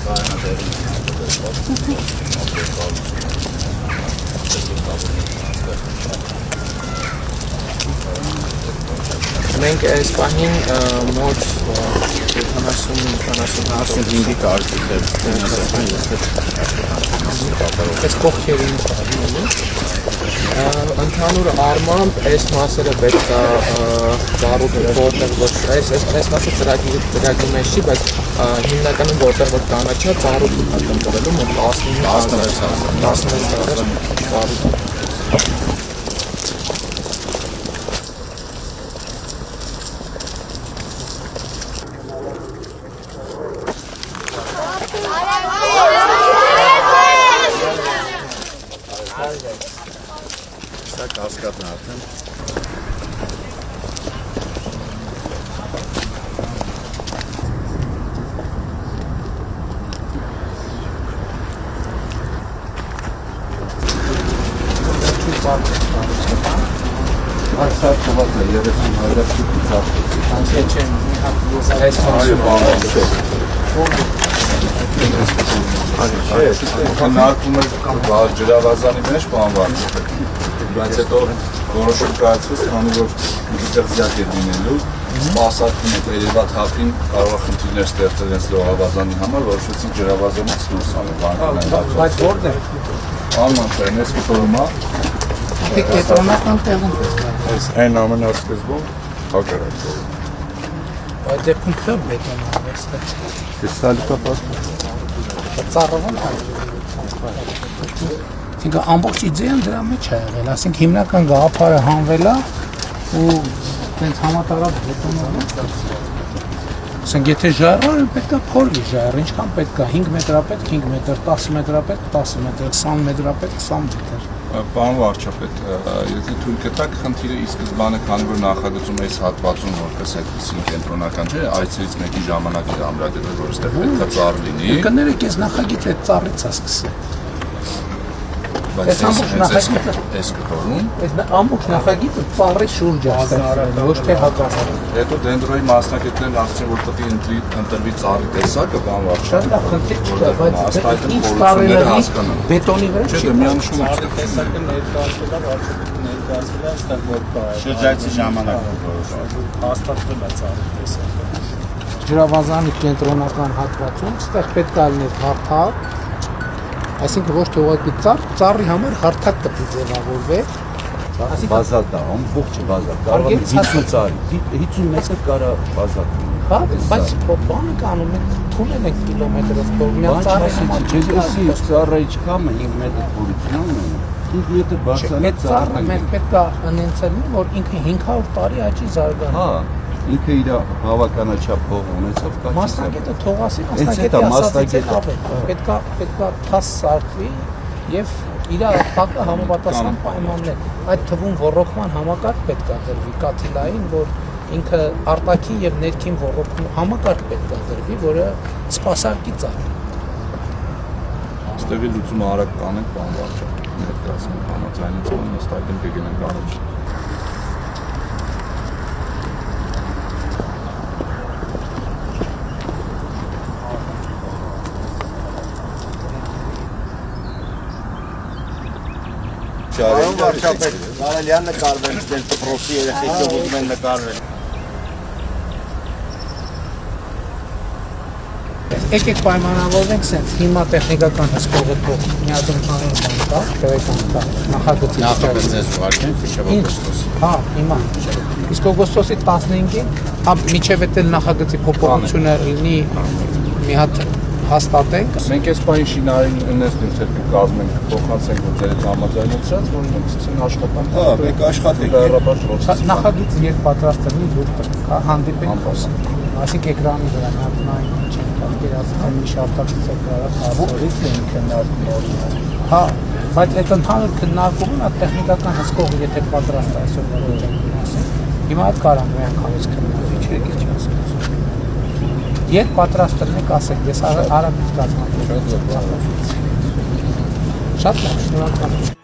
Մենք այս պահին մոտ 70-75 կարգեր այս կողքերին ընդհանուր առմամբ այս մասերը պետք է ծառուտի որտեղ ոչ այս մասը ծրագրի մեջ չի, բայց հիմնականում որտեղ որ կանաչա ծառուտի տնտվելու մոտ 16 ծառուտ Կասկադն արդեն Այսար թվակն է 30,000 շուկի ծախսի այս Քննարկում էր ջրավազանի մեջ բանվարն բայց հետո որոշում կայացվեց, քանի որ դիտեղ զյակ է լինելու, սպասարկում եք երևատ հապին կարող է խնդիրներ ստեղծել հենց լողավազանի համար, որոշեցինք ջրավազանից դուրս անել Բայց որն է? Անման չեն, ես կտորում է Կետրոնական տեղում Այն ամենասկզբում հակառակ Այդ դեպքում քո բետոնով է Ծառովում Ինքը ամբողջ իդեան դրա մեջ է եղել, ասենք հիմնական գաղափարը հանվել է ու տենց համատարած բետոնով Ասենք եթե ժայռը պետք է փորվի ժայռը, ինչքան պետք է 5 մետրապետ, 5 մետր, 10 մետրապետ, 10 մետր, 20 մետրապետ, 20 մետր Պարոն վարչապետ, եթե թույլ կտաք խնդիրը ի սկզբանե քանի որ նախագծում այս հատվածում որպես այդպեսին կենտրոնական չէ, այցելից մեկի ժամանակ է ամրագրվել, որ այստեղ պետք է ծառ լինի։ Կներեք, ես նախագիծը այդ ծառից է սկսել։ Բայց այս կտորում Այս ամբողջ նախագիծը ծառի շուրջ է ստեղծվել, ոչ թե հակառակը։ Հետո դենդրոյի մասնակիցներն ասացին, որ պետք է ընտրվի ծառի տեսակը, բան վարչապետ։ Շատ լավ խնդիր չկա, բայց ինչ տարիների բետոնի վրա չի։ Միանշում Ծառի տեսակը ներկայացվել է, վարչապետը ներկայացվել է, այստեղ որ կա։ Շրջայցի ժամանակ հաստատվել է ծառի տեսակը։ Ջրավազանի կենտրոնական հատվածում այստեղ պետք է լիներ հարթակ, այսինքն ոչ թե ուղղակի ծառի համար հարթակ պետք է ձևավորվեր։ Բազալտ է, ամբողջը բազալտ, կարող է 50 ծառի, 50 մետր կարա բազալտ լինի։ Հա, բայց բանը կանում են, թունել են կիլոմետրով փորմյան ծառի համար։ Չեսի ծառը իչքամը 5 մետր փորության ունի, 5 մետր բարձրացած Այդ ծառը մենք պետք է անենցել, որ ինքը 500 տարի աճի զարգանում։ Հա, ինքը իր բավականաչափ փող ունեցավ կա։ Մասնագետը թողասի, մասնագետի ասածից պետք է թաս սարքվի եւ իր տակը համապատասխան պայմաններ։ Այդ թվում ոռոգման համակարգ պետք է դրվի կաթիլային, որ ինքը արտաքին եւ ներքին ոռոգում համակարգ պետք է դրվի, որը սպասարկի ծառ։ Ստեղի լուծումը արագ կանենք, բան վարչապետ ներկայացնում համաձայնեցում նստակին կգնանք առաջ։ Պարոն վարչապետ, կարելի է նկարվել դեպի դպրոցի երեխեքի ուղղում են նկարվել։ Եկեք պայմանավորվենք սենց, հիմա տեխնիկական հսկողը թող միադրութանին բան կա, տեղեկան կա, նախագծի Նախագծես ուղարկենք մինչև օգոստոս։ Հա, հիմա, իսկ օգոստոսի 15-ին, մինչև էդ նախագծի փոփոխությունը լինի մի հատ հաստատենք։ Մենք այս պահին շինարարին ունես նյութեր կկազմենք, փոխանցենք որ ձեր համաձայնեցրած, որ մենք սկսենք աշխատանք։ Հա, մենք աշխատենք։ Նախագիծ երբ պատրաստ լինի, դուք հանդիպենք խոսենք։ Այսինքն էկրանի վրա նայում չենք պատկերացնում մի շարտակից է կարող հասցորից են քննարկում։ Հա, բայց այդ ընդհանուր քննարկումն է տեխնիկական հսկողը եթե պատրաստ է այսօր որոշակի մասին։ Հիմա այդ կարող մի անգամից քննարկի, չէ՞ ինչ ասում։ Երբ պատրաստ եք ասեք, ես արագ կազմակերպեմ։ Շատ լավ, շնորհակալ եմ։